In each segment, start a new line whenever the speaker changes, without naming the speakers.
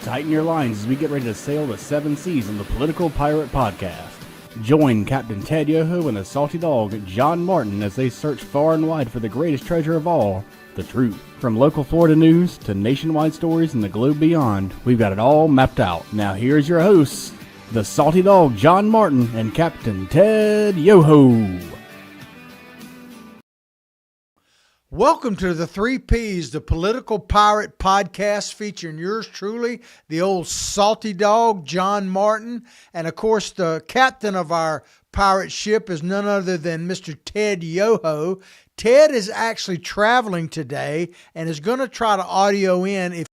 Tighten your lines as we get ready to sail the seven seas on the Political Pirate Podcast. Join Captain Ted Yoho and the salty dog John Martin as they search far and wide for the greatest treasure of all, the truth. From local Florida news to nationwide stories and the globe beyond, we've got it all mapped out. Now here's your hosts, the salty dog John Martin and Captain Ted Yoho.
Welcome to the 3 Ps, the Political Pirate Podcast, featuring yours truly, the old salty dog, John Martin. And of course, the captain of our pirate ship is none other than Mr. Ted Yoho. Ted is actually traveling today and is going to try to audio in if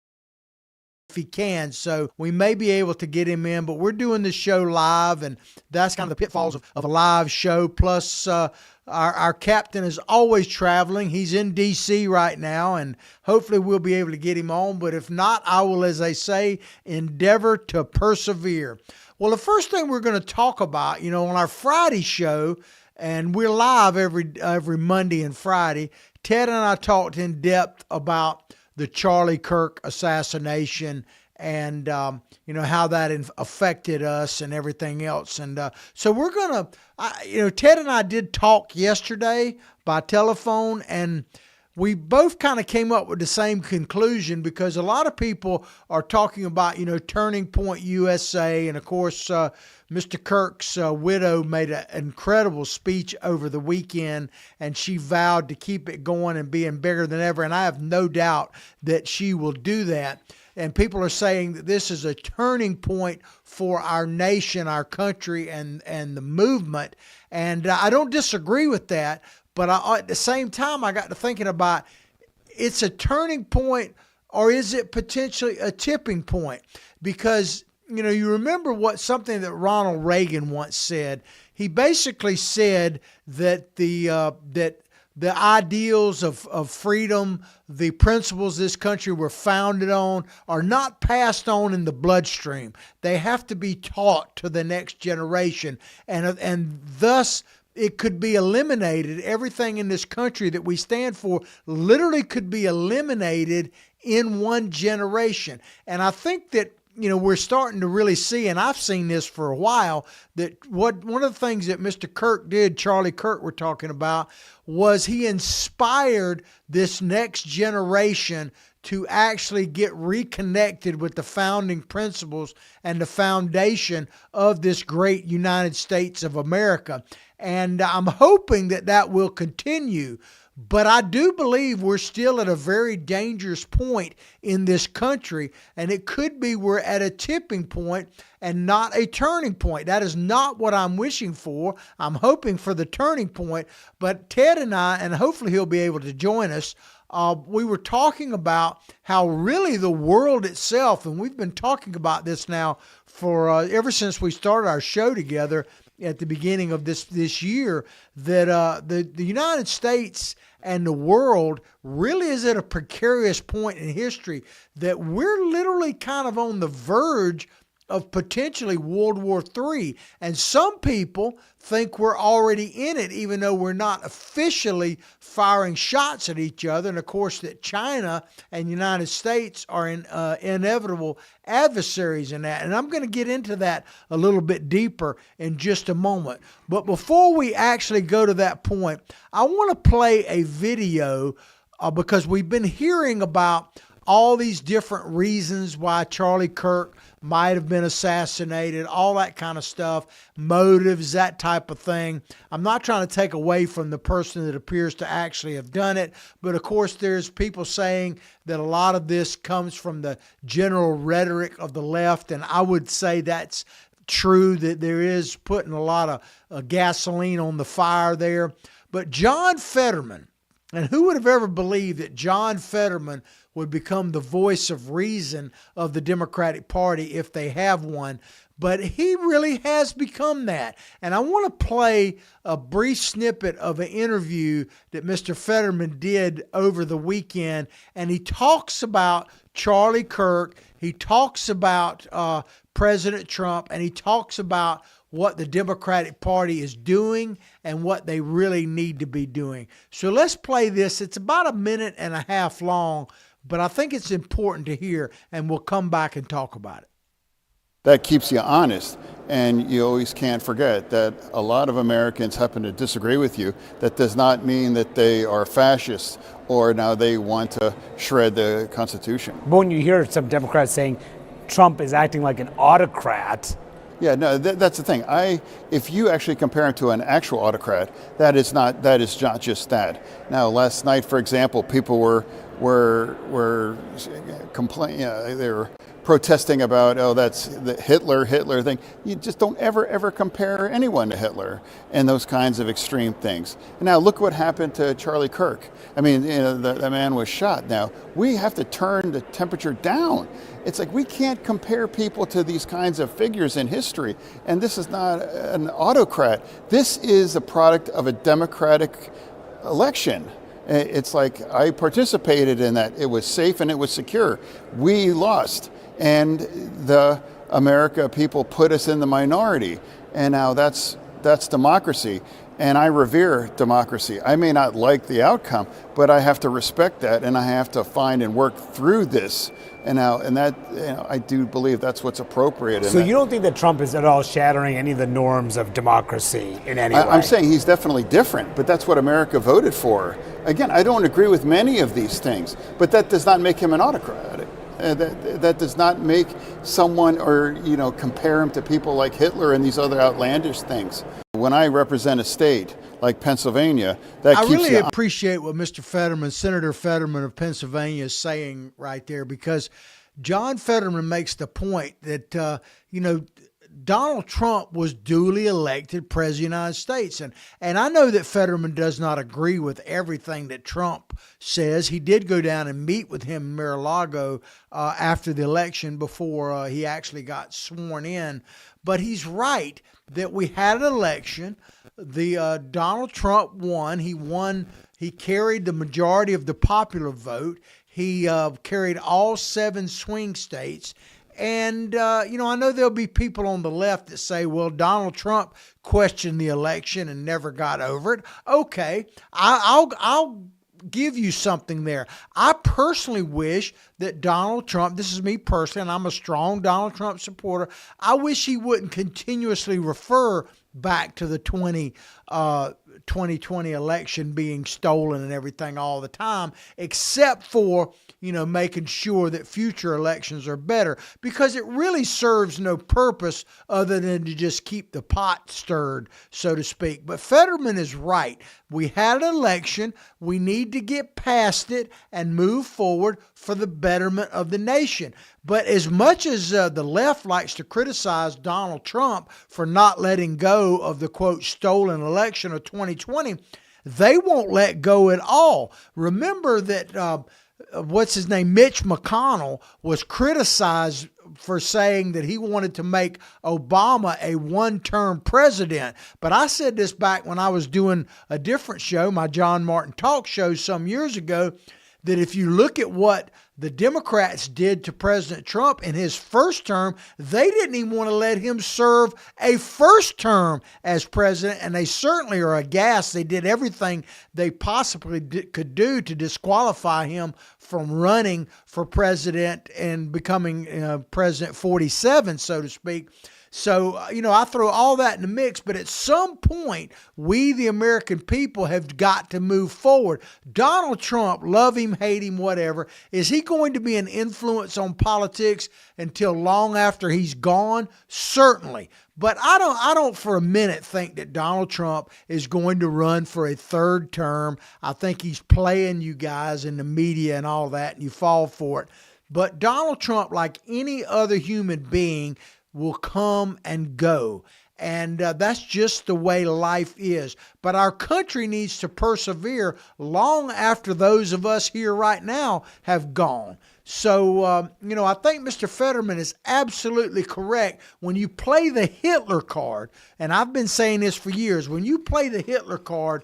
he can, so we may be able to get him in, but we're doing this show live, and that's kind of the pitfalls of a live show. Plus, our captain is always traveling. He's in D.C. right now, and hopefully we'll be able to get him on, but if not, I will, as they say, endeavor to persevere. Well, the first thing we're going to talk about, on our Friday show, and we're live every Monday and Friday, Ted and I talked in depth about the Charlie Kirk assassination and, how that affected us and everything else. And so we're going to, Ted and I did talk yesterday by telephone, and we both kind of came up with the same conclusion because a lot of people are talking about, Turning Point USA. And of course, Mr. Kirk's widow made an incredible speech over the weekend, and she vowed to keep it going and being bigger than ever. And I have no doubt that she will do that. And people are saying that this is a turning point for our nation, our country, and the movement. And I don't disagree with that. But at the same time, I got to thinking about, it's a turning point, or is it potentially a tipping point? Because, you remember something that Ronald Reagan once said. He basically said that the ideals of freedom, the principles this country were founded on, are not passed on in the bloodstream. They have to be taught to the next generation, and thus it could be eliminated. Everything in this country that we stand for literally could be eliminated in one generation. And I think that, we're starting to really see, and I've seen this for a while, that one of the things that Mr. Kirk did, Charlie Kirk we're talking about, was he inspired this next generation to actually get reconnected with the founding principles and the foundation of this great United States of America. And I'm hoping that will continue. But I do believe we're still at a very dangerous point in this country, and it could be we're at a tipping point and not a turning point. That is not what I'm wishing for. I'm hoping for the turning point. But Ted and I, and hopefully he'll be able to join us, we were talking about how really the world itself, and we've been talking about this now for ever since we started our show together at the beginning of this year, that the United States and the world really is at a precarious point in history, that we're literally kind of on the verge of potentially World War III. And some people think we're already in it, even though we're not officially firing shots at each other. And of course, that China and the United States are inevitable adversaries in that. And I'm going to get into that a little bit deeper in just a moment. But before we actually go to that point, I want to play a video because we've been hearing about all these different reasons why Charlie Kirk might have been assassinated, all that kind of stuff, motives, that type of thing. I'm not trying to take away from the person that appears to actually have done it, but of course there's people saying that a lot of this comes from the general rhetoric of the left, and I would say that's true, that there is putting a lot of gasoline on the fire there. But John Fetterman, and who would have ever believed that John Fetterman would become the voice of reason of the Democratic Party if they have one? But he really has become that. And I want to play a brief snippet of an interview that Mr. Fetterman did over the weekend. And he talks about Charlie Kirk. He talks about President Trump. And he talks about what the Democratic Party is doing and what they really need to be doing. So let's play this. It's about a minute and a half long, but I think it's important to hear, and we'll come back and talk about it.
That keeps you honest, and you always can't forget that a lot of Americans happen to disagree with you. That does not mean that they are fascists or now they want to shred the Constitution.
But when you hear some Democrats saying Trump is acting like an autocrat.
Yeah, no, that's the thing. If you actually compare him to an actual autocrat, that is not just that. Now, last night, for example, people were complaining. They were protesting about, that's the Hitler thing. You just don't ever compare anyone to Hitler and those kinds of extreme things. And now look what happened to Charlie Kirk. I mean, the man was shot. Now we have to turn the temperature down. It's like we can't compare people to these kinds of figures in history. And this is not an autocrat. This is a product of a democratic election. It's like I participated in that. It was safe and it was secure. We lost. And the America people put us in the minority. And now that's democracy. And I revere democracy. I may not like the outcome, but I have to respect that, and I have to find and work through this. And that I do believe that's what's appropriate.
So you don't think that Trump is at all shattering any of the norms of democracy in any way?
I'm saying he's definitely different, but that's what America voted for. Again, I don't agree with many of these things, but that does not make him an autocrat. That does not make someone compare him to people like Hitler and these other outlandish things. When I represent a state like Pennsylvania, I
really appreciate what Mr. Fetterman, Senator Fetterman of Pennsylvania, is saying right there, because John Fetterman makes the point that Donald Trump was duly elected president of the United States. And I know that Fetterman does not agree with everything that Trump says. He did go down and meet with him in Mar-a-Lago after the election before he actually got sworn in. But he's right that we had an election. Donald Trump won. He carried the majority of the popular vote. He carried all 7 swing states. And, I know there'll be people on the left that say, well, Donald Trump questioned the election and never got over it. Okay, I'll give you something there. I personally wish that Donald Trump, this is me personally, and I'm a strong Donald Trump supporter, I wish he wouldn't continuously refer back to the 2020 election being stolen and everything all the time, except for making sure that future elections are better, because it really serves no purpose other than to just keep the pot stirred, so to speak. But Fetterman is right. We had an election. We need to get past it and move forward for the betterment of the nation. But as much as the left likes to criticize Donald Trump for not letting go of the, quote, stolen election of 2020, they won't let go at all. Remember that Mitch McConnell was criticized for saying that he wanted to make Obama a one-term president. But I said this back when I was doing a different show, my John Martin Talk Show some years ago, that if you look at what the Democrats did to President Trump in his first term, they didn't even want to let him serve a first term as president, and they certainly are aghast. They did everything they possibly could do to disqualify him from running for president and becoming President 47, so to speak. So, I throw all that in the mix, but at some point, we, the American people, have got to move forward. Donald Trump, love him, hate him, whatever, is he going to be an influence on politics until long after he's gone? Certainly. But I don't for a minute think that Donald Trump is going to run for a third term. I think he's playing you guys in the media and all that, and you fall for it. But Donald Trump, like any other human being, will come and go. And that's just the way life is. But our country needs to persevere long after those of us here right now have gone. So, I think Mr. Fetterman is absolutely correct. When you play the Hitler card, and I've been saying this for years, when you play the Hitler card,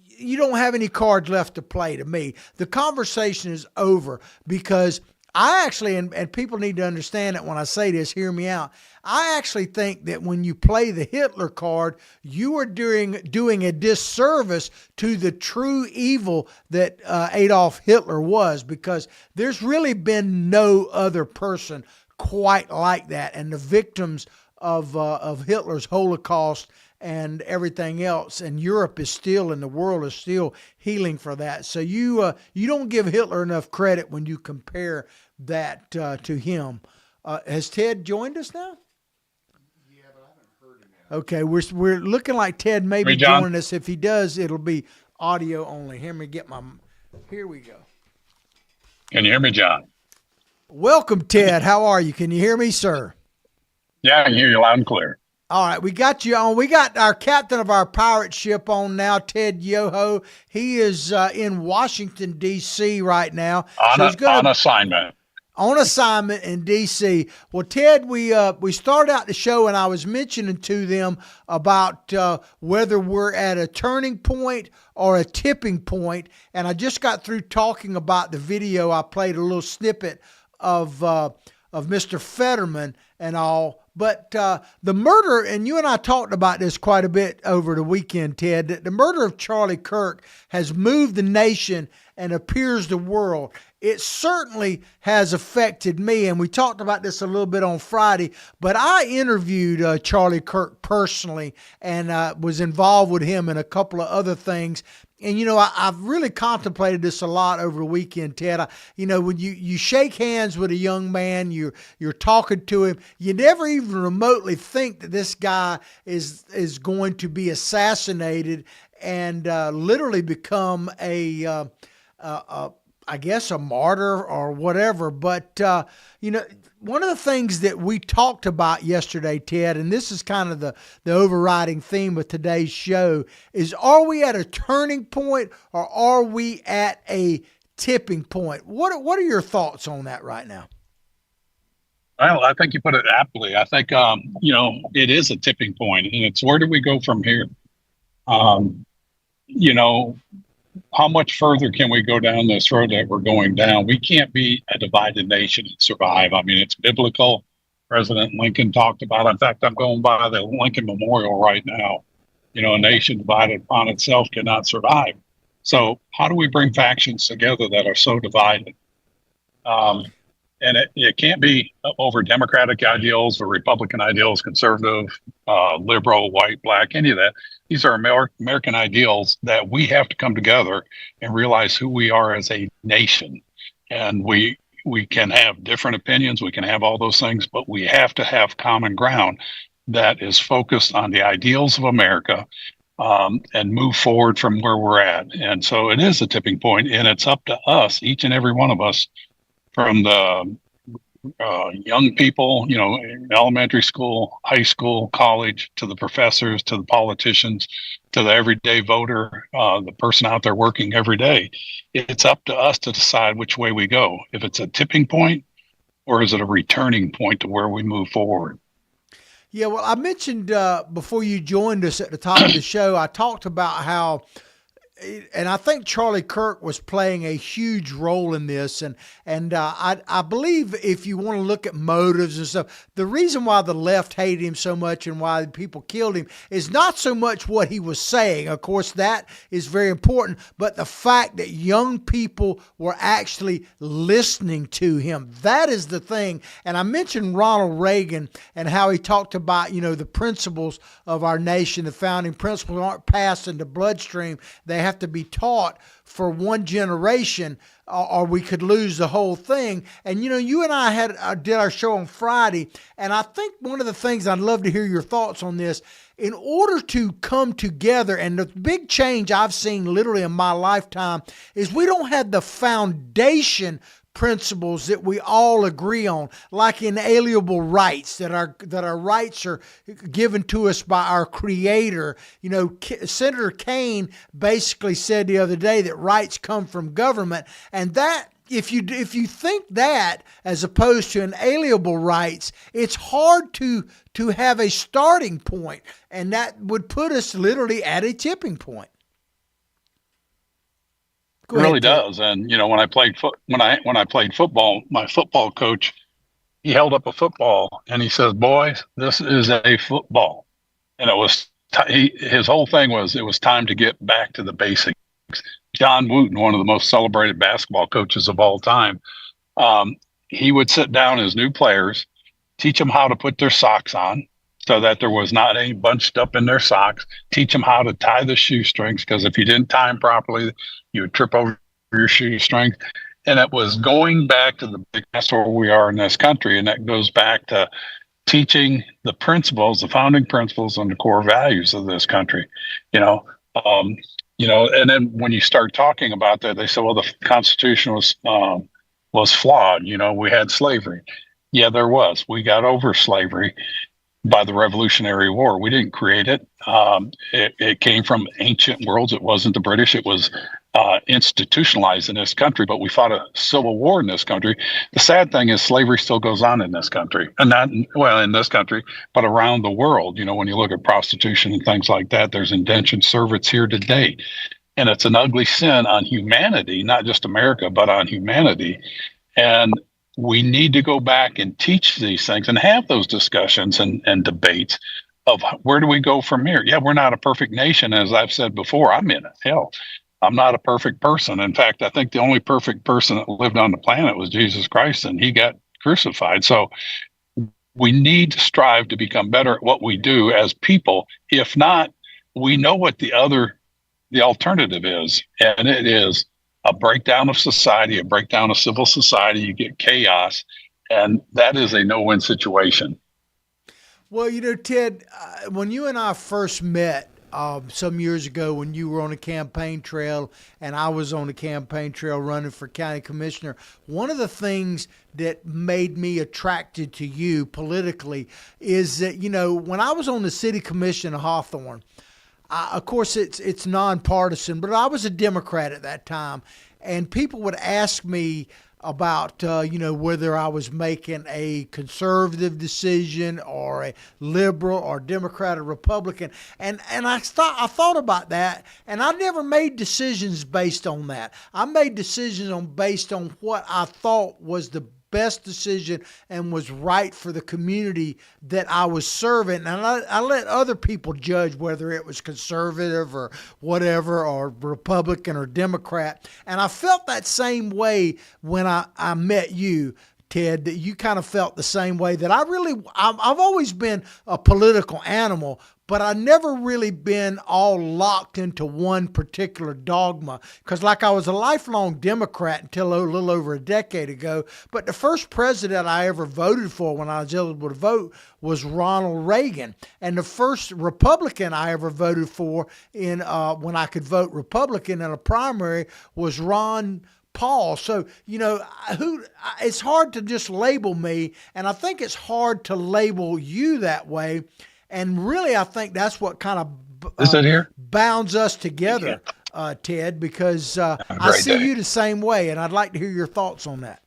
you don't have any cards left to play to me. The conversation is over because I actually, and people need to understand that when I say this, hear me out. I actually think that when you play the Hitler card, you are doing a disservice to the true evil that Adolf Hitler was, because there's really been no other person quite like that. And the victims of Hitler's Holocaust and everything else, and Europe is still, and the world is still healing for that. So you don't give Hitler enough credit when you compare that to him. Has Ted joined us now?
Yeah, but I haven't heard him yet.
Okay, we're looking like Ted may be joining us. If he does, it'll be audio only. Here we go.
Can you hear me, John?
Welcome, Ted. How are you? Can you hear me, sir?
Yeah, I can hear you loud and clear.
All right, we got you on. We got our captain of our pirate ship on now, Ted Yoho. He is in Washington, D.C. right now.
On assignment.
On assignment in D.C. Well, Ted, we started out the show, and I was mentioning to them about whether we're at a turning point or a tipping point, and I just got through talking about the video. I played a little snippet of Mr. Fetterman and all. But the murder, and you and I talked about this quite a bit over the weekend, Ted, that the murder of Charlie Kirk has moved the nation and appears the world. It certainly has affected me, and we talked about this a little bit on Friday, but I interviewed Charlie Kirk personally and was involved with him in a couple of other things. And, I've really contemplated this a lot over the weekend, Ted. When you shake hands with a young man, you're talking to him, you never even remotely think that this guy is going to be assassinated and literally become a martyr or whatever. But, one of the things that we talked about yesterday, Ted, and this is kind of the overriding theme of today's show, is are we at a turning point or are we at a tipping point? What are your thoughts on that right now?
Well, I think you put it aptly. I think, it is a tipping point, and it's where do we go from here? How much further can we go down this road that we're going down? We can't be a divided nation and survive. I mean, it's biblical. President Lincoln talked about it. In fact, I'm going by the Lincoln Memorial right now. A nation divided upon itself cannot survive. So how do we bring factions together that are so divided? And it can't be over Democratic ideals or Republican ideals, conservative, liberal, white, black, any of that. These are American ideals that we have to come together and realize who we are as a nation. And we can have different opinions, we can have all those things, but we have to have common ground that is focused on the ideals of America and move forward from where we're at. And so it is a tipping point, and it's up to us, each and every one of us, from the young people, elementary school, high school, college, to the professors, to the politicians, to the everyday voter, the person out there working every day. It's up to us to decide which way we go. If it's a tipping point, or is it a returning point to where we move forward?
Yeah, well, I mentioned before you joined us at the top of the show, I talked about how, and I think Charlie Kirk was playing a huge role in this. And I believe if you want to look at motives and stuff, the reason why the left hated him so much and why people killed him is not so much what he was saying. Of course, that is very important, but the fact that young people were actually listening to him. That is the thing. And I mentioned Ronald Reagan and how he talked about, the principles of our nation. The founding principles aren't passed in the bloodstream. They have to be taught for one generation, or we could lose the whole thing. And you and I did our show on Friday, and I think one of the things, I'd love to hear your thoughts on this, in order to come together, and the big change I've seen literally in my lifetime is we don't have the foundation principles that we all agree on, like inalienable rights, that our rights are given to us by our Creator. Senator Kane basically said the other day that rights come from government, and that if you think that as opposed to inalienable rights, it's hard to have a starting point, and that would put us literally at a tipping point. Go
It
ahead,
really
Ted.
does. And when I played football, my football coach, he held up a football and he says, "Boys, this is a football." And it was his whole thing was it was time to get back to the basics. John Wooten, one of the most celebrated basketball coaches of all time, um, he would sit down his new players, teach them how to put their socks on so that there was not any bunched up in their socks, teach them how to tie the shoestrings, because if you didn't tie them properly, you would trip over your shoestrings. And it was going back to the big, that's where we are in this country. And that goes back to teaching the principles, the founding principles and the core values of this country, you know. Um, and then when you start talking about that, they say, well, the Constitution was flawed. We had slavery. Yeah, there was. We got over slavery by the Revolutionary War. We didn't create it. It came from ancient worlds. It wasn't the British. It was institutionalized in this country, but we fought a civil war in this country. The sad thing is slavery still goes on in this country, and not, well, in this country, but around the world. When you look at prostitution and things like that, there's indentured servants here today. And it's an ugly sin on humanity, not just America, but on humanity. And we need to go back and teach these things and have those discussions and debates of where do we go from here? Yeah, we're not a perfect nation. As I've said before, I'm in it. Hell, I'm not a perfect person. In fact, I think the only perfect person that lived on the planet was Jesus Christ, and he got crucified. So we need to strive to become better at what we do as people. If not, we know what the alternative is, and it is a breakdown of society, a breakdown of civil society. You get chaos, and that is a no-win situation.
Well, Ted, when you and I first met some years ago, when you were on a campaign trail and I was on a campaign trail running for county commissioner, one of the things that made me attracted to you politically is that, when I was on the city commission of Hawthorne, of course, it's nonpartisan, but I was a Democrat at that time, and people would ask me about whether I was making a conservative decision or a liberal or Democrat or Republican, and I thought about that, and I never made decisions based on that. I made decisions based on what I thought was the best decision and was right for the community that I was serving. And I let other people judge whether it was conservative or whatever, or Republican or Democrat. And I felt that same way when I met you, Ted, that you kind of felt the same way, that I've always been a political animal, but I never really been all locked into one particular dogma, because like I was a lifelong Democrat until a little over a decade ago. But the first president I ever voted for when I was eligible to vote was Ronald Reagan. And the first Republican I ever voted for when I could vote Republican in a primary was Ron Paul. So, it's hard to just label me, and I think it's hard to label you that way. And really, I think that's what kind of bounds us together, Ted, because I see you the same way, and I'd like to hear your thoughts on that.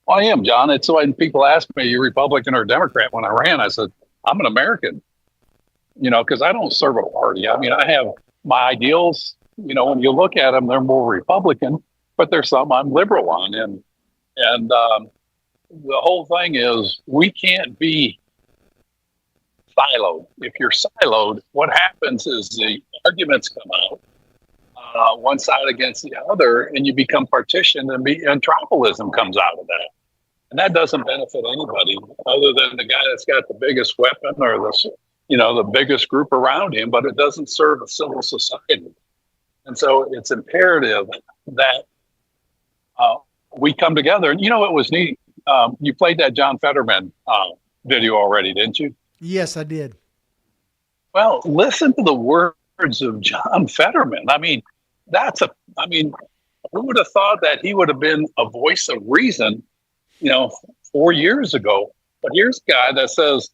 Well, I am, John. It's when people ask me, you Republican or Democrat? When I ran, I said, I'm an American, because I don't serve a party. I mean, I have my ideals. When you look at them, they're more Republican, but there's some I'm liberal on. And the whole thing is we can't be siloed. If you're siloed, what happens is the arguments come out, one side against the other, and you become partitioned, and tribalism comes out of that. And that doesn't benefit anybody other than the guy that's got the biggest weapon or the biggest group around him, but it doesn't serve a civil society. And so it's imperative that we come together. And it was neat. You played that John Fetterman video already, didn't you?
Yes, I did.
Well, listen to the words of John Fetterman. I mean, who would have thought that he would have been a voice of reason, 4 years ago? But here's a guy that says,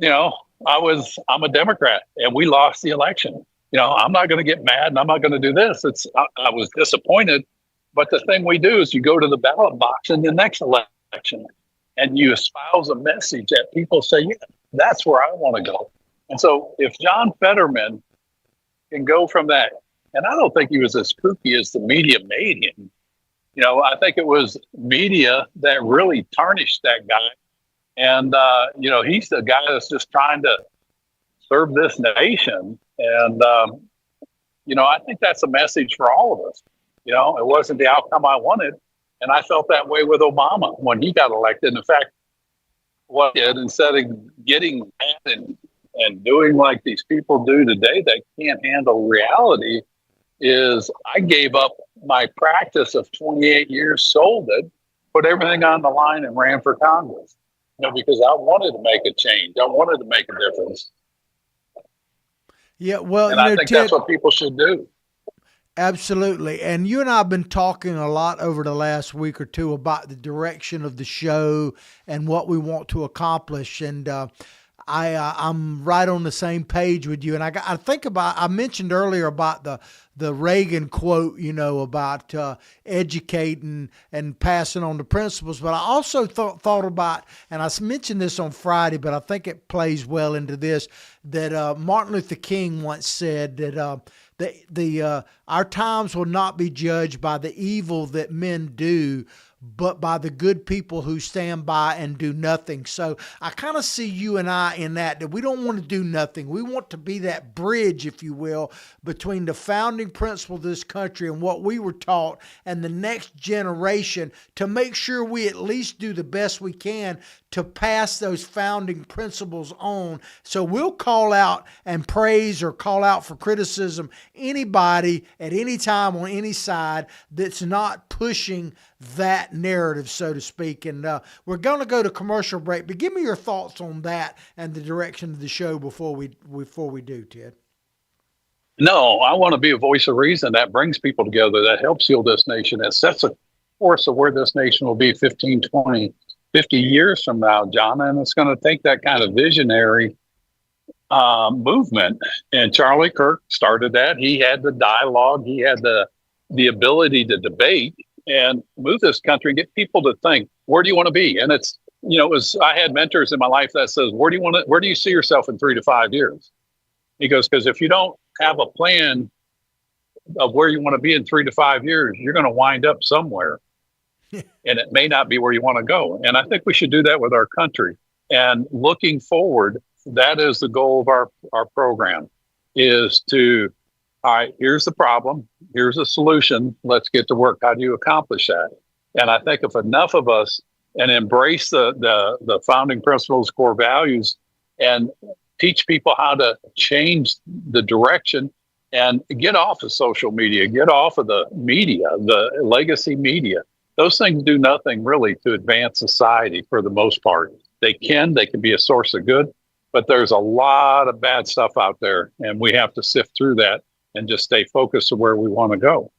I'm a Democrat and we lost the election. I'm not going to get mad and I'm not going to do this. I was disappointed. But the thing we do is you go to the ballot box in the next election and you espouse a message that people say, yeah, that's where I want to go. And so if John Fetterman can go from that And I don't think he was as kooky as the media made him. I think it was media that really tarnished that guy. And, he's the guy that's just trying to serve this nation. And, I think that's a message for all of us. It wasn't the outcome I wanted. And I felt that way with Obama when he got elected. In fact, what he did, instead of getting mad and doing like these people do today that can't handle reality, is I gave up my practice of 28 years, sold it, put everything on the line, and ran for Congress. Because I wanted to make a change. I wanted to make a difference.
Yeah, well,
and I think
Ted,
that's what people should do.
Absolutely. And you and I have been talking a lot over the last week or two about the direction of the show and what we want to accomplish. And I'm right on the same page with you. And I mentioned earlier about the Reagan quote, about educating and passing on the principles. But I also thought about, and I mentioned this on Friday, but I think it plays well into this, that Martin Luther King once said that our times will not be judged by the evil that men do, but by the good people who stand by and do nothing. So I kind of see you and I in that we don't want to do nothing. We want to be that bridge, if you will, between the founding principle of this country and what we were taught and the next generation, to make sure we at least do the best we can to pass those founding principles on. So we'll call out and praise or call out for criticism anybody at any time on any side that's not pushing that narrative, so to speak. And we're going to go to commercial break, but give me your thoughts on that and the direction of the show before we do, Ted.
No, I want to be a voice of reason that brings people together, that helps heal this nation, that sets a course of where this nation will be 15, 20, 50 years from now, John. And it's going to take that kind of visionary movement. And Charlie Kirk started that. He had the dialogue. He had the ability to debate and move this country and get people to think, where do you want to be? And it's, I had mentors in my life that says, where do you see yourself in 3 to 5 years? He goes, because if you don't have a plan of where you want to be in 3 to 5 years, you're going to wind up somewhere. And it may not be where you want to go. And I think we should do that with our country. And looking forward, that is the goal of our program, is to, all right, here's the problem. Here's a solution. Let's get to work. How do you accomplish that? And I think if enough of us and embrace the founding principles, core values, and teach people how to change the direction and get off of social media, get off of the media, the legacy media. Those things do nothing really to advance society for the most part. They can be a source of good, but there's a lot of bad stuff out there, and we have to sift through that and just stay focused on where we want to go.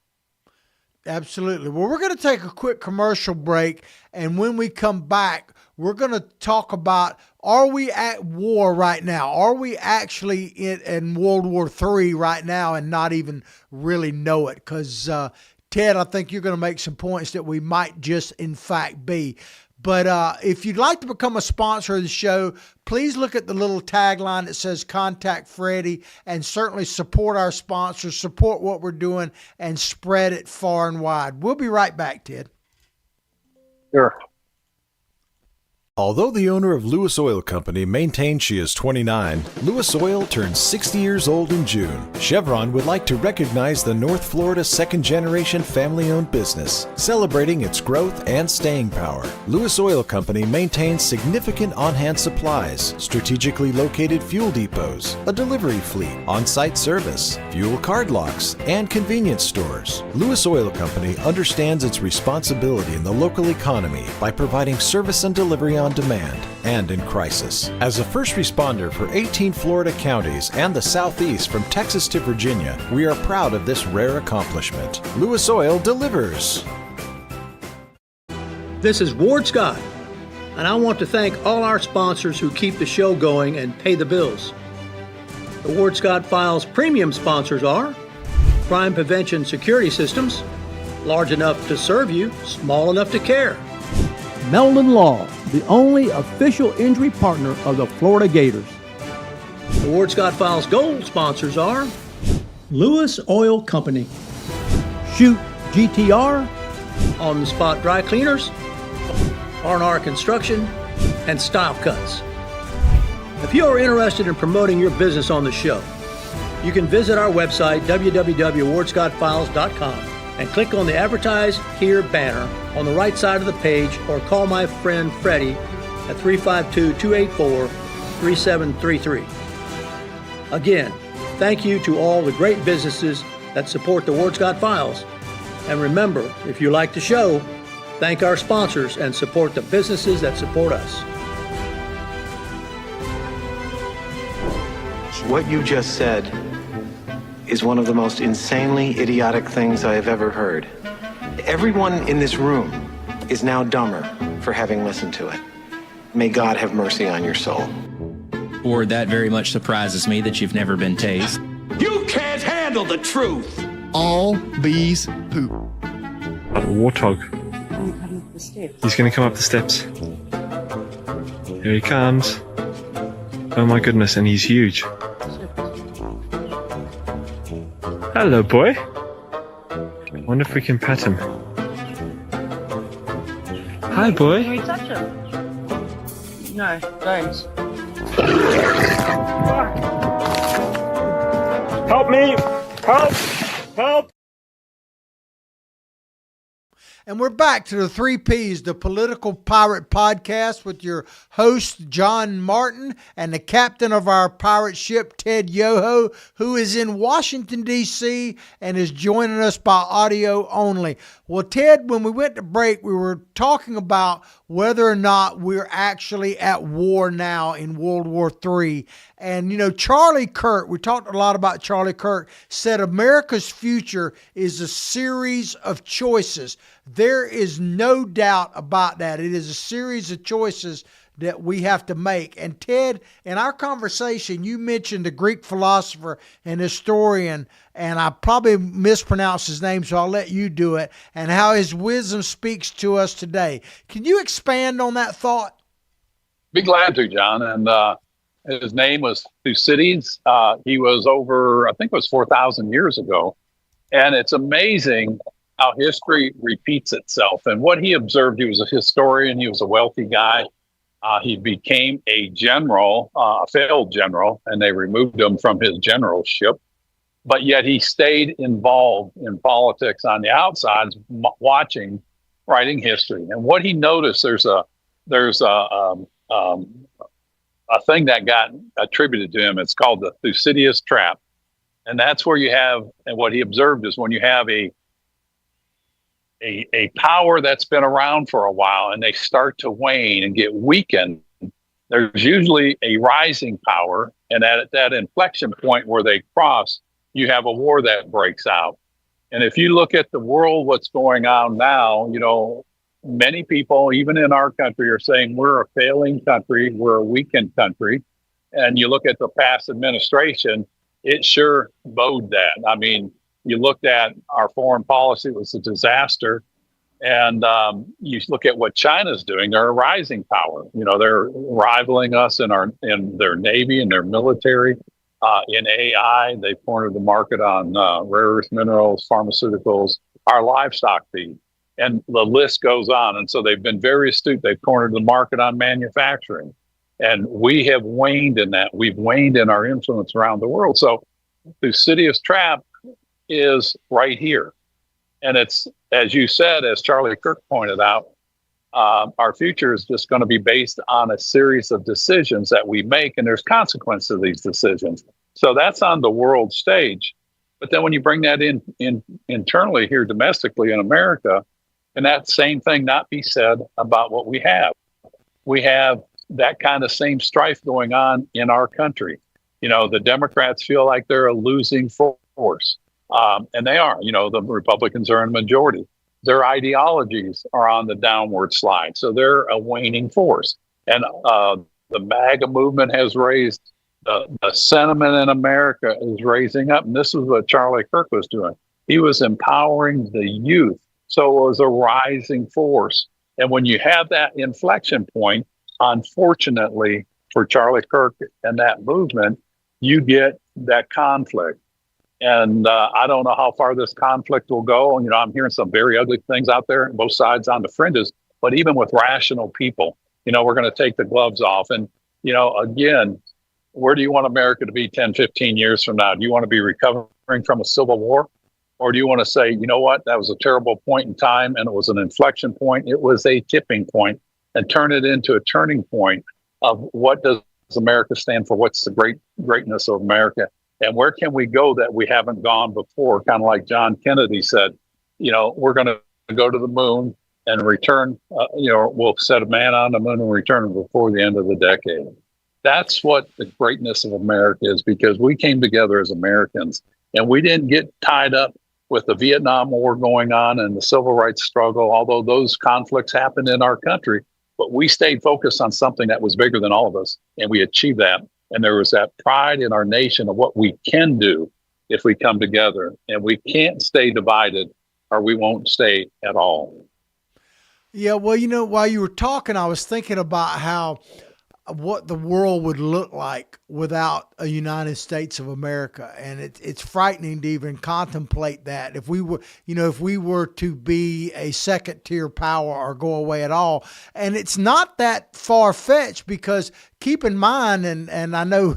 Absolutely. Well, we're going to take a quick commercial break, and when we come back, we're going to talk about, are we at war right now? Are we actually in World War III right now and not even really know it? Because, Ted, I think you're going to make some points that we might just in fact be. But if you'd like to become a sponsor of the show, please look at the little tagline that says Contact Freddie, and certainly support our sponsors, support what we're doing, and spread it far and wide. We'll be right back, Ted.
Sure.
Although the owner of Lewis Oil Company maintains she is 29, Lewis Oil turns 60 years old in June. Chevron would like to recognize the North Florida second-generation family-owned business, celebrating its growth and staying power. Lewis Oil Company maintains significant on-hand supplies, strategically located fuel depots, a delivery fleet, on-site service, fuel card locks, and convenience stores. Lewis Oil Company understands its responsibility in the local economy by providing service and delivery on demand and in crisis. As a first responder for 18 Florida counties and the Southeast from Texas to Virginia, we are proud of this rare accomplishment. Lewis Oil delivers.
This is Ward Scott, and I want to thank all our sponsors who keep the show going and pay the bills. The Ward Scott Files premium sponsors are Crime Prevention Security Systems, large enough to serve you, small enough to care.
Meldon Law, the only official injury partner of the Florida Gators.
The Ward Scott Files Gold sponsors are Lewis Oil Company.
Shoot GTR.
On the Spot Dry Cleaners, R&R Construction, and Style Cuts. If you are interested in promoting your business on the show, you can visit our website, www.awardscottfiles.com, and click on the Advertise Here banner on the right side of the page, or call my friend Freddie at 352-284-3733. Again, thank you to all the great businesses that support the Ward Scott Files. And remember, if you like the show, thank our sponsors and support the businesses that support us.
What you just said is one of the most insanely idiotic things I have ever heard. Everyone in this room is now dumber for having listened to it. May God have mercy on your soul.
Or that very much surprises me that you've never been tased.
You can't handle the truth.
All bees poop.
A warthog. He's going to come up the steps. Here he comes. Oh my goodness, and he's huge. Hello, boy. I wonder if we can pet him. Hi, boy.
Can we touch him? No, don't.
Help me! Help! Help!
And we're back to the 3 Ps, the Political Pirate Podcast, with your host, John Martin, and the captain of our pirate ship, Ted Yoho, who is in Washington, D.C., and is joining us by audio only. Well, Ted, when we went to break, we were talking about whether or not we're actually at war now in World War III. And, you know, Charlie Kirk, we talked a lot about Charlie Kirk, said America's future is a series of choices. There is no doubt about that. It is a series of choices that we have to make. And Ted, in our conversation, you mentioned the Greek philosopher and historian, and I probably mispronounced his name, so I'll let you do it, and how his wisdom speaks to us today. Can you expand on that thought?
Be glad to, John. And his name was Thucydides. He was over, I think it was 4,000 years ago. And it's amazing how history repeats itself. And what he observed, he was a historian, he was a wealthy guy. He became a general, a failed general, and they removed him from his generalship. But yet he stayed involved in politics on the outsides, watching, writing history. And what he noticed, there's a thing that got attributed to him. It's called the Thucydides trap. And that's where you have, and what he observed is when you have a power that's been around for a while and they start to wane and get weakened, there's usually a rising power. And at that inflection point where they cross, you have a war that breaks out. And if you look at the world, what's going on now, you know, many people, even in our country, are saying we're a failing country, we're a weakened country. And you look at the past administration, it sure bode that. I mean, you looked at our foreign policy, it was a disaster. And you look at what China's doing, they're a rising power. You know, they're rivaling us in their Navy and their military. In AI, they cornered the market on rare earth minerals, pharmaceuticals, our livestock feed. And the list goes on. And so they've been very astute. They've cornered the market on manufacturing. And we have waned in that. We've waned in our influence around the world. So Thucydides trap is right here. And it's, as you said, as Charlie Kirk pointed out, our future is just going to be based on a series of decisions that we make, and there's consequences to these decisions. So that's on the world stage. But then when you bring that in internally here domestically in America, and that same thing not be said about what we have. We have that kind of same strife going on in our country. You know, the Democrats feel like they're a losing force. And they are. You know, the Republicans are in majority. Their ideologies are on the downward slide. So they're a waning force. And the MAGA movement has raised, the sentiment in America is raising up. And this is what Charlie Kirk was doing. He was empowering the youth. So it was a rising force. And when you have that inflection point, unfortunately for Charlie Kirk and that movement, you get that conflict. And I don't know how far this conflict will go. You know, I'm hearing some very ugly things out there, both sides on the fringes. But even with rational people, you know, we're going to take the gloves off. And, you know, again, where do you want America to be 10, 15 years from now? Do you want to be recovering from a civil war? Or do you want to say, you know what, that was a terrible point in time and it was an inflection point. It was a tipping point, and turn it into a turning point of what does America stand for? What's the greatness of America? And where can we go that we haven't gone before? Kind of like John Kennedy said, you know, we're going to go to the moon and return, you know, we'll set a man on the moon and return before the end of the decade. That's what the greatness of America is, because we came together as Americans and we didn't get tied up with the Vietnam War going on and the civil rights struggle, although those conflicts happened in our country. But we stayed focused on something that was bigger than all of us, and we achieved that. And there was that pride in our nation of what we can do if we come together. And we can't stay divided, or we won't stay at all.
Yeah, well, you know, while you were talking, I was thinking about what the world would look like without a United States of America. And it's frightening to even contemplate that. If we were, you know, if we were to be a second tier power or go away at all. And it's not that far fetched, because keep in mind, and I know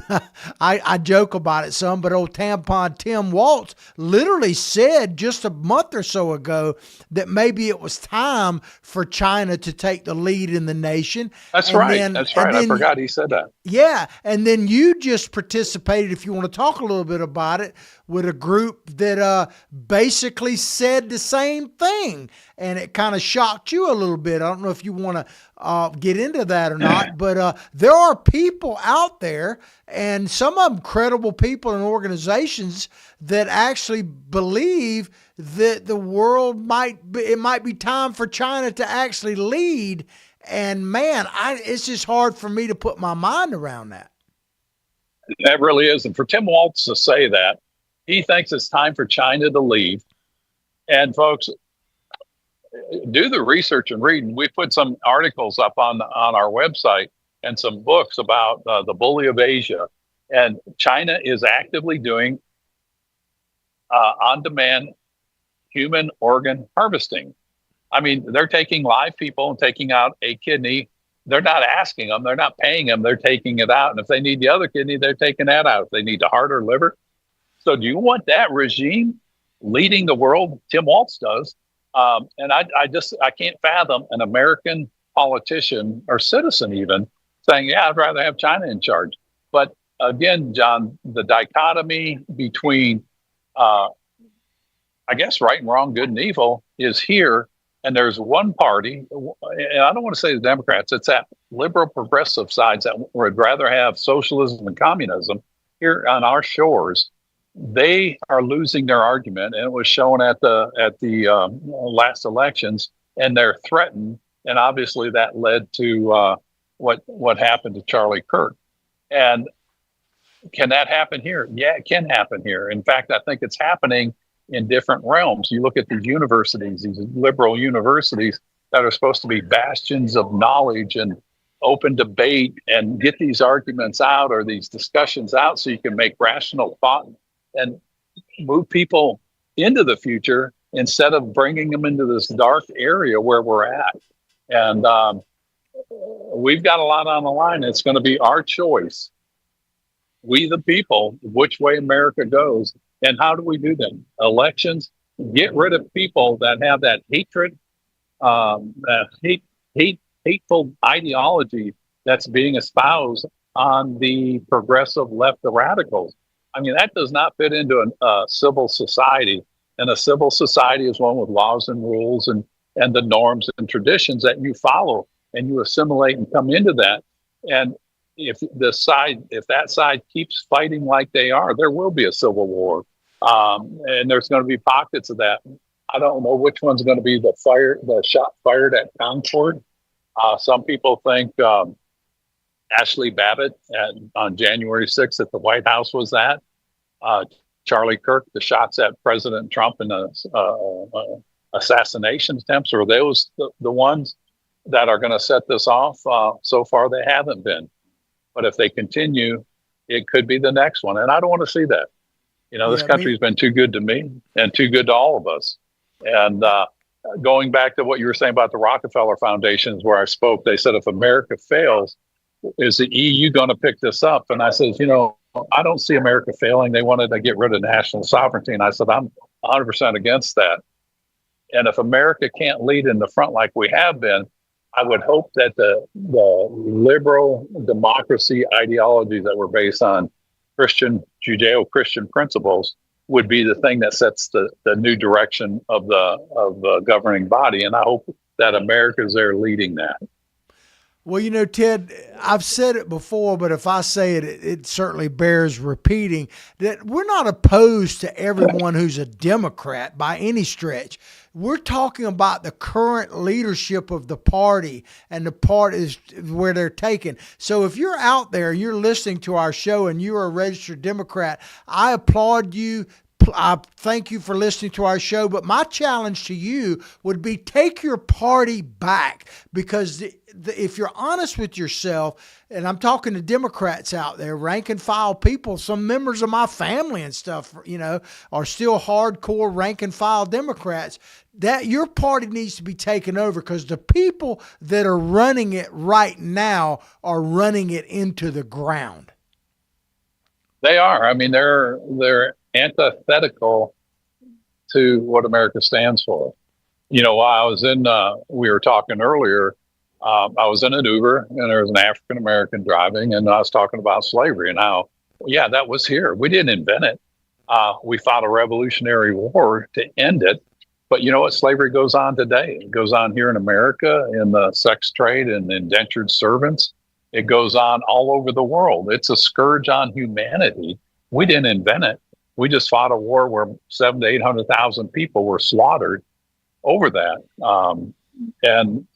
I joke about it some, but old tampon Tim Walz literally said just a month or so ago that maybe it was time for China to take the lead in the nation.
That's right. That's right. I forgot he said that.
Yeah. And then you just participated, if you want to talk a little bit about it, with a group that basically said the same thing. And it kind of shocked you a little bit. I don't know if you want to get into that or not, but there are people out there, and some of them credible people and organizations, that actually believe that the world might be time for China to actually lead. And man, it's just hard for me to put my mind around that.
That really is. And for Tim Walz to say that, he thinks it's time for China to leave. And folks, do the research and read. We put some articles up on our website and some books about the bully of Asia. And China is actively doing on-demand human organ harvesting. I mean, they're taking live people and taking out a kidney. They're not asking them. They're not paying them. They're taking it out. And if they need the other kidney, they're taking that out. If they need the heart or liver. So do you want that regime leading the world? Tim Walz does. And I can't fathom an American politician or citizen even saying, yeah, I'd rather have China in charge. But again, John, the dichotomy between, I guess, right and wrong, good and evil is here. And there's one party, and I don't want to say the Democrats, it's that liberal progressive sides that would rather have socialism and communism here on our shores. They are losing their argument, and it was shown at the last elections, and they're threatened. And obviously that led to what happened to Charlie Kirk. And can that happen here? Yeah, it can happen here. In fact, I think it's happening in different realms. You look at these universities, these liberal universities that are supposed to be bastions of knowledge and open debate and get these arguments out or these discussions out so you can make rational thought and move people into the future instead of bringing them into this dark area where we're at. And we've got a lot on the line. It's going to be our choice, we the people, which way America goes. And how do we do them? Elections, get rid of people that have that hatred, that hateful ideology that's being espoused on the progressive left, the radicals. I mean, that does not fit into a civil society. And a civil society is one with laws and rules and the norms and traditions that you follow and you assimilate and come into that. And if that side keeps fighting like they are, there will be a civil war. And there's going to be pockets of that. I don't know which one's going to be the shot fired at Concord. Some people think Ashley Babbitt on January 6th at the White House was that. Charlie Kirk, the shots at President Trump and the assassination attempts, are those the ones that are going to set this off? So far, they haven't been. But if they continue, it could be the next one. And I don't want to see that. This
Yeah,
country's been too good to me and too good to all of us. And going back to what you were saying about the Rockefeller Foundations, where I spoke, they said, if America fails, is the EU going to pick this up? And I said, I don't see America failing. They wanted to get rid of national sovereignty. And I said, I'm 100% against that. And if America can't lead in the front like we have been, I would hope that the liberal democracy ideologies that were based on Christian, Judeo-Christian principles would be the thing that sets the new direction of the governing body. And I hope that America is there leading that.
Well, Ted, I've said it before, but if I say it, it certainly bears repeating, that we're not opposed to everyone who's a Democrat by any stretch. We're talking about the current leadership of the party and the parties where they're taken. So if you're out there, you're listening to our show and you're a registered Democrat, I applaud you. I thank you for listening to our show, but my challenge to you would be take your party back, because if you're honest with yourself, and I'm talking to Democrats out there, rank and file people, some members of my family and stuff, are still hardcore rank and file Democrats, that your party needs to be taken over, because the people that are running it right now are running it into the ground.
They are. I mean, they're antithetical to what America stands for. While I was we were talking earlier, I was in an Uber and there was an African American driving, and I was talking about slavery and how, that was here. We didn't invent it. We fought a revolutionary war to end it. But you know what? Slavery goes on today. It goes on here in America in the sex trade and indentured servants. It goes on all over the world. It's a scourge on humanity. We didn't invent it. We just fought a war where 700,000 to 800,000 people were slaughtered over that. And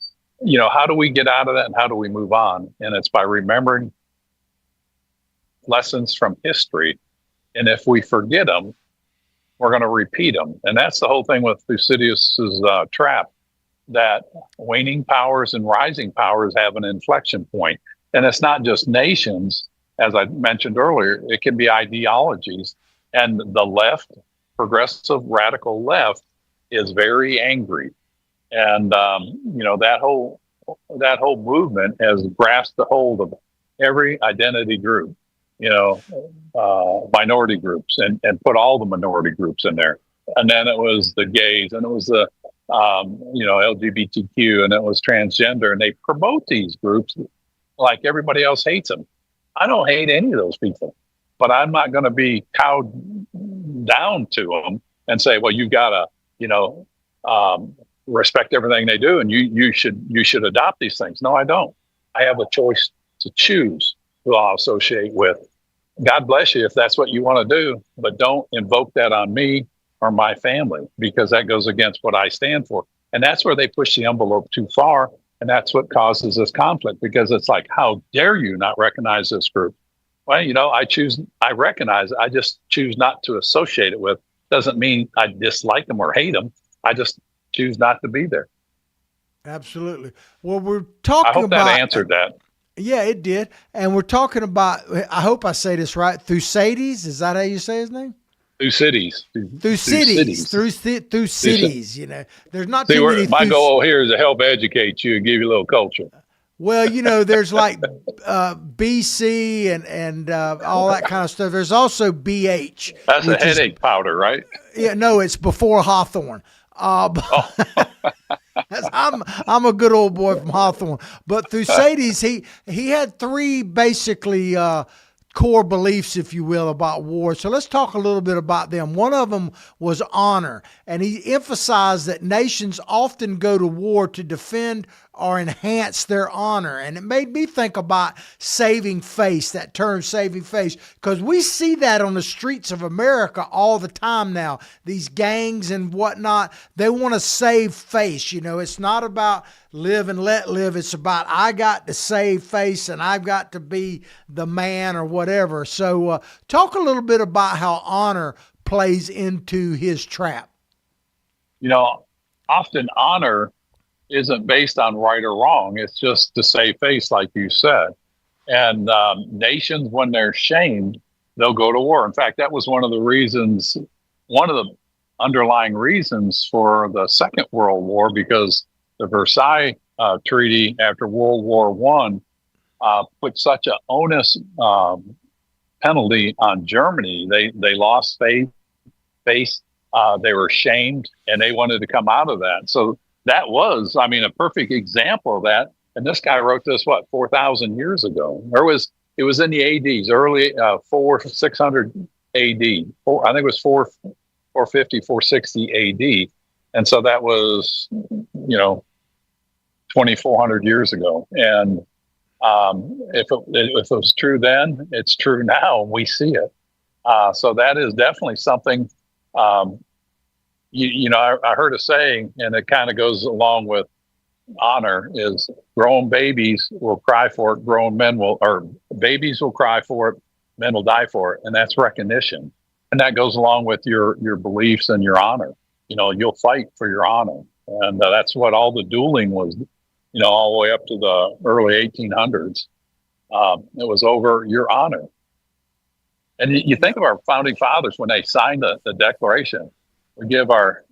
how do we get out of that and how do we move on? And it's by remembering lessons from history. And if we forget them, we're going to repeat them. And that's the whole thing with Thucydides' trap, that waning powers and rising powers have an inflection point. And it's not just nations, as I mentioned earlier, it can be ideologies. And the left, progressive radical left, is very angry. And, that whole movement has grasped the hold of every identity group, minority groups, and put all the minority groups in there. And then it was the gays, and it was the, LGBTQ, and it was transgender. And they promote these groups like everybody else hates them. I don't hate any of those people, but I'm not going to be cowed down to them and say, well, you've got to, respect everything they do, and you should adopt these things. No, I don't. I have a choice to choose who I'll associate with. God bless you if that's what you want to do, but don't invoke that on me or my family, because that goes against what I stand for. And that's where they push the envelope too far. And that's what causes this conflict, because it's like, how dare you not recognize this group? Well, I recognize it. I just choose not to associate it with. Doesn't mean I dislike them or hate them. I just choose not to be there.
Absolutely. Well, we're talking
I hope
about
that answered that.
Yeah, it did. And we're talking about, I hope I say this right, Thucydides. Is that how you say his name?
Thucydides.
Thucydides. There's not too many.
My goal here is to help educate you and give you a little culture.
Well, there's like BC and all that kind of stuff. There's also BH.
That's a headache powder, right?
Yeah, no, it's before Hawthorne. I'm a good old boy from Hawthorne. But Thucydides, he had three basically core beliefs, if you will, about war. So let's talk a little bit about them. One of them was honor, and he emphasized that nations often go to war to defend or enhance their honor. And it made me think about saving face, that term saving face, because we see that on the streets of America all the time now. These gangs and whatnot, they want to save face. It's not about live and let live. It's about, I got to save face and I've got to be the man or whatever. So talk a little bit about how honor plays into his trap.
Often honor isn't based on right or wrong. It's just to save face, like you said. And nations, when they're shamed, they'll go to war. In fact, that was one of the underlying reasons for the Second World War, because the Versailles Treaty after World War One put such an onus penalty on Germany. They lost faith, they were shamed, and they wanted to come out of that. So that was, I mean, a perfect example of that. And this guy wrote this, 4,000 years ago? It was in the ADs, early 600 AD. I think it was 450, 460 AD. And so that was, 2,400 years ago. And if it was true then, it's true now. We see it. So that is definitely something. I heard a saying, and it kind of goes along with honor, is grown babies will cry for it, babies will cry for it, men will die for it. And that's recognition. And that goes along with your beliefs and your honor. You'll fight for your honor. And that's what all the dueling was, all the way up to the early 1800s. It was over your honor. And you think of our founding fathers when they signed the Declaration. We give our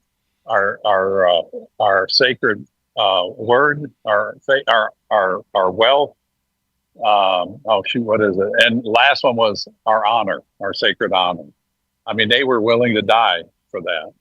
sacred word, our wealth. What is it? And last one was our honor, our sacred honor. I mean, they were willing to die for that.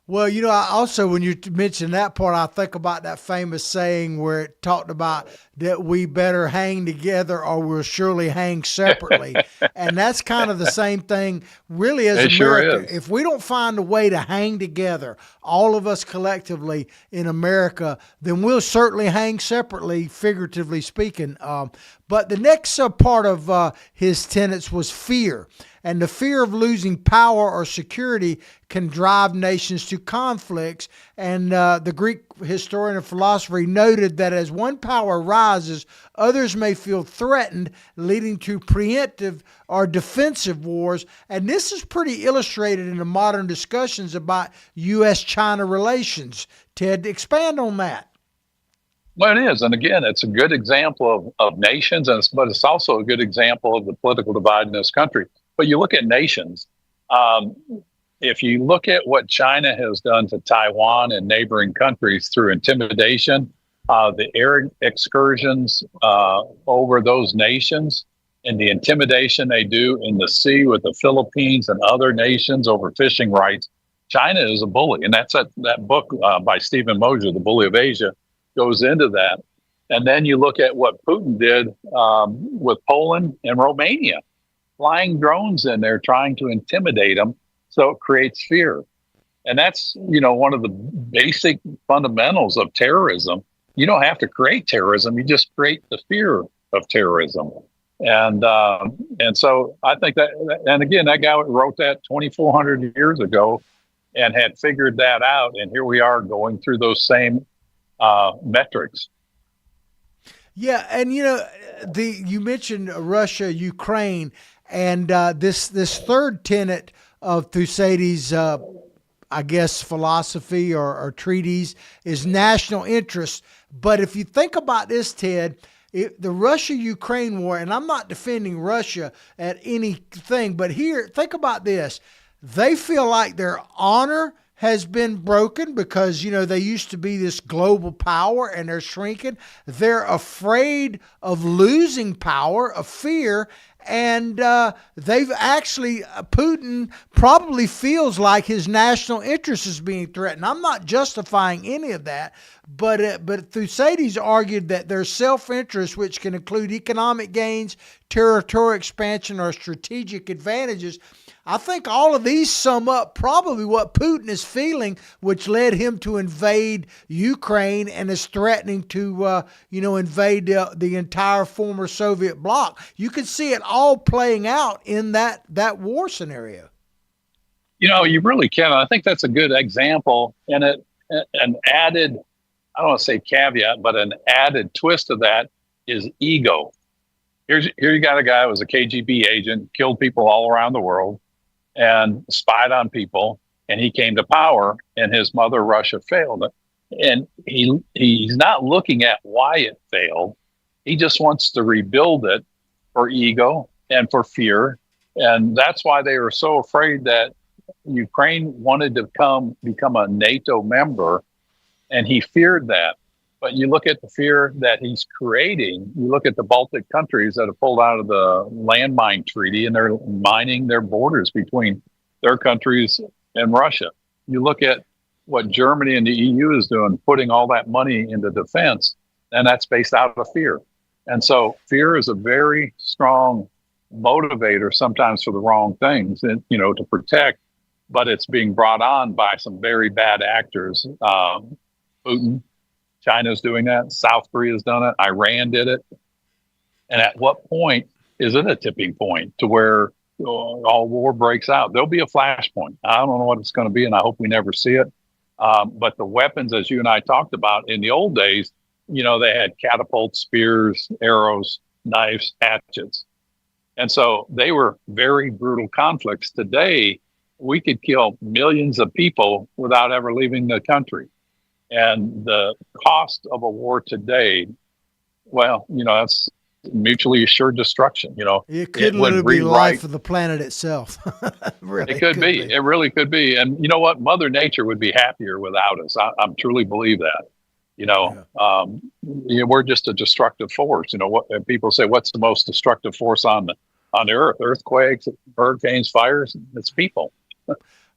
Well, I also, when you mention that part, I think about that famous saying where it talked about that we better hang together or we'll surely hang separately. And that's kind of the same thing, really, as America.
Sure is.
If we don't find a way to hang together, all of us collectively in America, then we'll certainly hang separately, figuratively speaking. But the next part of his tenets was fear. And the fear of losing power or security can drive nations to conflicts. And the Greek historian of philosophy noted that as one power rises, others may feel threatened, leading to preemptive or defensive wars. And this is pretty illustrated in the modern discussions about U.S.-China relations. Ted, expand on that.
Well, it is. And again, it's a good example of nations, but it's also a good example of the political divide in this country. But you look at nations, if you look at what China has done to Taiwan and neighboring countries through intimidation, the air excursions over those nations, and the intimidation they do in the sea with the Philippines and other nations over fishing rights, China is a bully. And that's that book by Stephen Mosher, The Bully of Asia, goes into that. And then you look at what Putin did with Poland and Romania, flying drones in there trying to intimidate them. So it creates fear. And that's, one of the basic fundamentals of terrorism. You don't have to create terrorism. You just create the fear of terrorism. And so I think that, and again, that guy wrote that 2,400 years ago and had figured that out. And here we are going through those same metrics.
Yeah. And, you mentioned Russia, Ukraine, and this third tenet of Thucydides' philosophy or treatise is national interest. But if you think about this, Ted, the Russia-Ukraine war, and I'm not defending Russia at anything, but here, think about this. They feel like their honor has been broken because, they used to be this global power and they're shrinking. They're afraid of losing power, of fear. And Putin probably feels like his national interest is being threatened. I'm not justifying any of that, but Thucydides argued that their self-interest, which can include economic gains, territorial expansion, or strategic advantages, I think all of these sum up probably what Putin is feeling, which led him to invade Ukraine and is threatening to, invade the entire former Soviet bloc. You can see it all playing out in that war scenario.
You really can. I think that's a good example. And an added, I don't want to say caveat, but an added twist of that is ego. Here you got a guy who was a KGB agent, killed people all around the world, and spied on people, and he came to power, and his mother Russia failed. And he's not looking at why it failed. He just wants to rebuild it for ego and for fear And that's why they were so afraid that Ukraine wanted to become a NATO member, and he feared that. But you look at the fear that he's creating, you look at the Baltic countries that have pulled out of the landmine treaty, and they're mining their borders between their countries and Russia. You look at what Germany and the EU is doing, putting all that money into defense, and that's based out of fear. And so fear is a very strong motivator sometimes for the wrong things, and to protect, but it's being brought on by some very bad actors. Putin, China's doing that, South Korea's done it, Iran did it. And at what point is it a tipping point to where all war breaks out? There'll be a flashpoint. I don't know what it's going to be, and I hope we never see it. But the weapons, as you and I talked about, in the old days, they had catapults, spears, arrows, knives, hatchets. And so they were very brutal conflicts. Today, we could kill millions of people without ever leaving the country. And the cost of a war today, well, that's mutually assured destruction.
It could literally be life of the planet itself. Really,
it could be. It really could be. And you know what? Mother Nature would be happier without us. I truly believe that. We're just a destructive force. What people say, what's the most destructive force on the earth? Earthquakes, hurricanes, fires. It's people.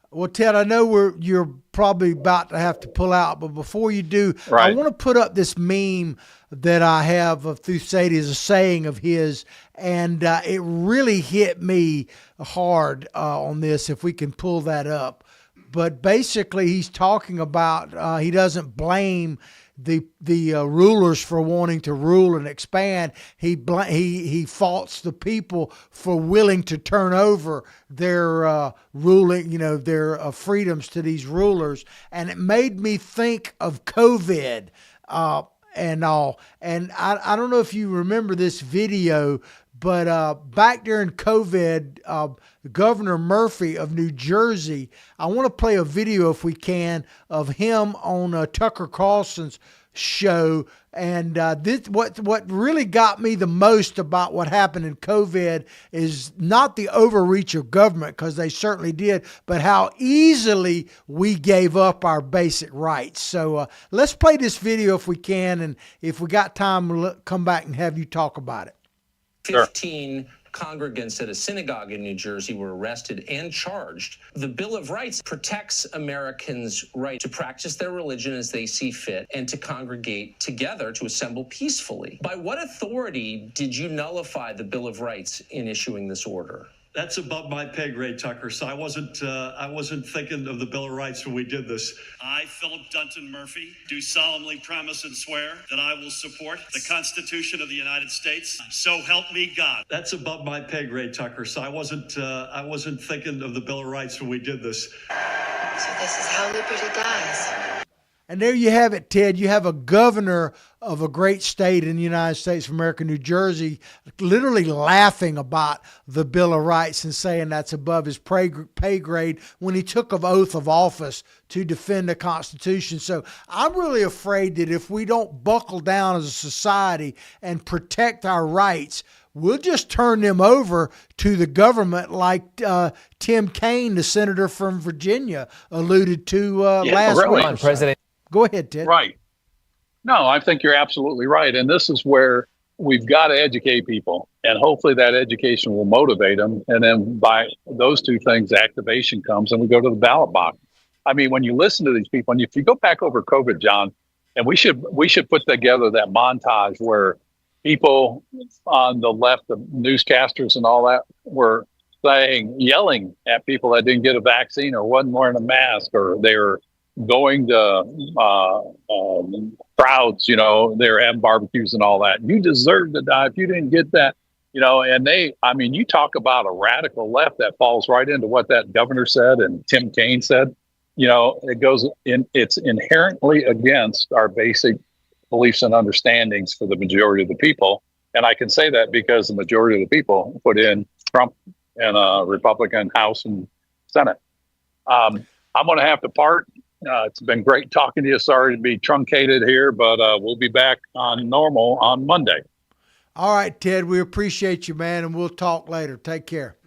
Well, Ted, I know you're probably about to have to pull out, but before you do,
right.
I want to put up this meme that I have of Thucydides, a saying of his, and it really hit me hard on this, if we can pull that up. But basically, he's talking about he doesn't blame the rulers for wanting to rule and expand. He faults the people for willing to turn over their ruling, their freedoms to these rulers. And it made me think of COVID and all. And I don't know if you remember this video, but back during COVID, Governor Murphy of New Jersey, I want to play a video, if we can, of him on Tucker Carlson's show. And what really got me the most about what happened in COVID is not the overreach of government, because they certainly did, but how easily we gave up our basic rights. So let's play this video if we can, and if we got time, we'll come back and have you talk about it.
15 congregants at a synagogue in New Jersey were arrested and charged. The Bill of Rights protects Americans' right to practice their religion as they see fit and to congregate together, to assemble peacefully. By what authority did you nullify the Bill of Rights in issuing this order?
That's above my pay grade, Tucker. So I wasn't thinking of the Bill of Rights when we did this. I, Philip Dunton Murphy, do solemnly promise and swear that I will support the Constitution of the United States. So help me God. That's above my pay grade, Tucker. So I wasn't thinking of the Bill of Rights when we did this.
So this is how liberty dies.
And there you have it, Ted. You have a governor of a great state in the United States of America, New Jersey, literally laughing about the Bill of Rights and saying that's above his pay grade when he took an oath of office to defend the Constitution. So I'm really afraid that if we don't buckle down as a society and protect our rights, we'll just turn them over to the government, like Tim Kaine, the senator from Virginia, alluded to last week.
President.
Go ahead, Ted.
Right. No, I think you're absolutely right. And this is where we've got to educate people. And hopefully that education will motivate them. And then by those two things, activation comes and we go to the ballot box. I mean, when you listen to these people, and if you go back over COVID, John, and we should put together that montage where people on the left, the newscasters and all that, were yelling at people that didn't get a vaccine or wasn't wearing a mask, or they were going to crowds, they were having barbecues and all that. You deserve to die if you didn't get that, and you talk about a radical left that falls right into what that governor said and Tim Kaine said. It's inherently against our basic beliefs and understandings for the majority of the people. And I can say that because the majority of the people put in Trump and a Republican House and Senate. I'm going to have to part. It's been great talking to you. Sorry to be truncated here, but we'll be back on normal on Monday.
All right, Ted, we appreciate you, man, and we'll talk later. Take care.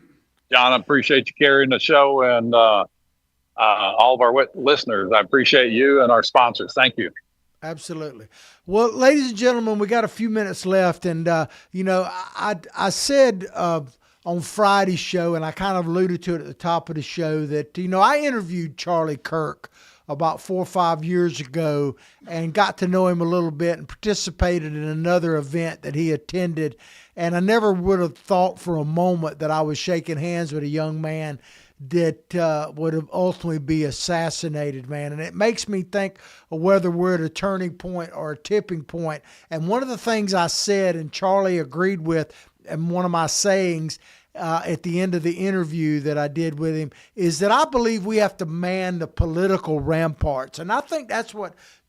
John, I appreciate you carrying the show, and all of our listeners. I appreciate you and our sponsors. Thank you.
Absolutely. Well, ladies and gentlemen, we got a few minutes left, and I said on Friday's show, and I kind of alluded to it at the top of the show, that I interviewed Charlie Kirk about 4 or 5 years ago and got to know him a little bit and participated in another event that he attended. And I never would have thought for a moment that I was shaking hands with a young man that would have ultimately be assassinated, man. And it makes me think of whether we're at a turning point or a tipping point. And one of the things I said, and Charlie agreed with, and one of my sayings at the end of the interview that I did with him, is that I believe we have to man the political ramparts. And I think that's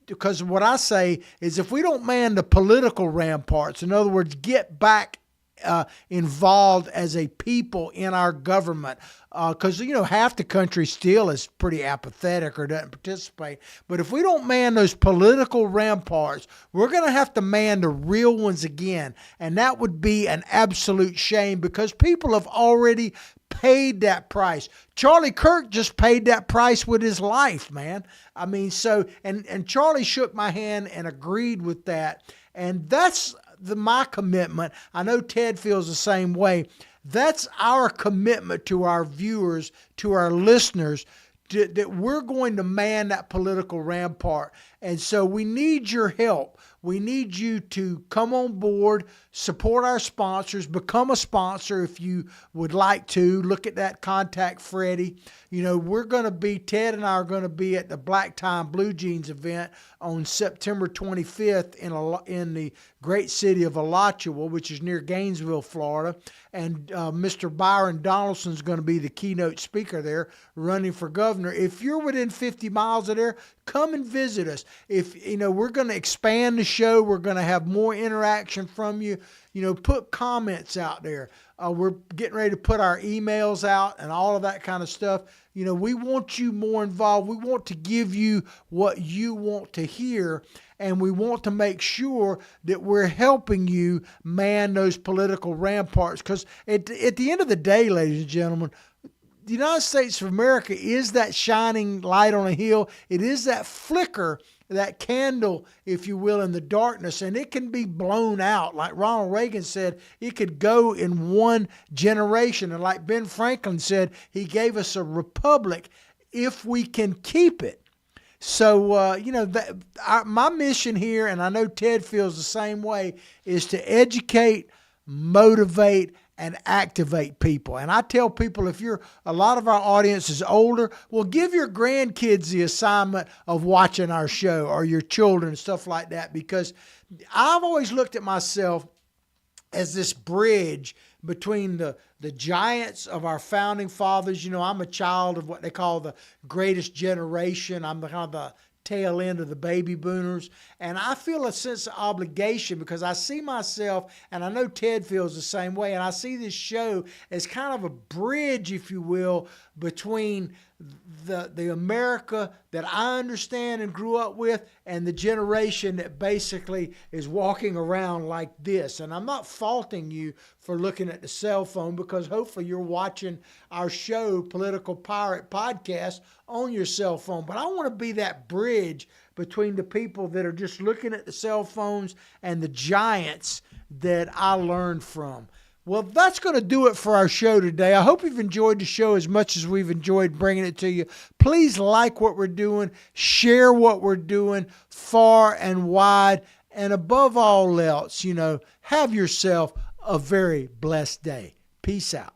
because what I say is, if we don't man the political ramparts, in other words, get back involved as a people in our government, because half the country still is pretty apathetic or doesn't participate. But if we don't man those political ramparts, we're going to have to man the real ones again, and that would be an absolute shame, because people have already paid that price. Charlie Kirk just paid that price with his life, man. I mean, and Charlie shook my hand and agreed with that, and that's my commitment. I know Ted feels the same way. That's our commitment to our viewers, to our listeners, that we're going to man that political rampart. And so we need your help. We need you to come on board, support our sponsors, become a sponsor if you would like to. Look at that, contact Freddie. We're going to be, Ted and I are going to be at the Black Tie and Blue Jeans event on September 25th in the great city of Alachua, which is near Gainesville, Florida. And Mr. Byron Donaldson is going to be the keynote speaker there, running for governor. If you're within 50 miles of there, come and visit us. If we're going to expand the show, we're going to have more interaction from you. Put comments out there. We're getting ready to put our emails out and all of that kind of stuff. We want you more involved. We want to give you what you want to hear, and we want to make sure that we're helping you man those political ramparts. Because at the end of the day, ladies and gentlemen, the United States of America is that shining light on a hill. It is that flicker, that candle, if you will, in the darkness, and it can be blown out. Like Ronald Reagan said, it could go in one generation. And like Ben Franklin said, he gave us a republic if we can keep it. So, my mission here, and I know Ted feels the same way, is to educate, motivate, and activate people. And I tell people, if a lot of our audience is older, well, give your grandkids the assignment of watching our show, or your children and stuff like that, because I've always looked at myself as this bridge between the giants of our founding fathers. I'm a child of what they call the greatest generation. I'm kind of the tail end of the baby boomers. And I feel a sense of obligation, because I see myself, and I know Ted feels the same way, and I see this show as kind of a bridge, if you will, between the America that I understand and grew up with, and the generation that basically is walking around like this. And I'm not faulting you for looking at the cell phone, because hopefully you're watching our show, Political Pirate Podcast, on your cell phone. But I want to be that bridge between the people that are just looking at the cell phones and the giants that I learned from. Well, that's going to do it for our show today. I hope you've enjoyed the show as much as we've enjoyed bringing it to you. Please like what we're doing, share what we're doing far and wide, and above all else, have yourself a very blessed day. Peace out.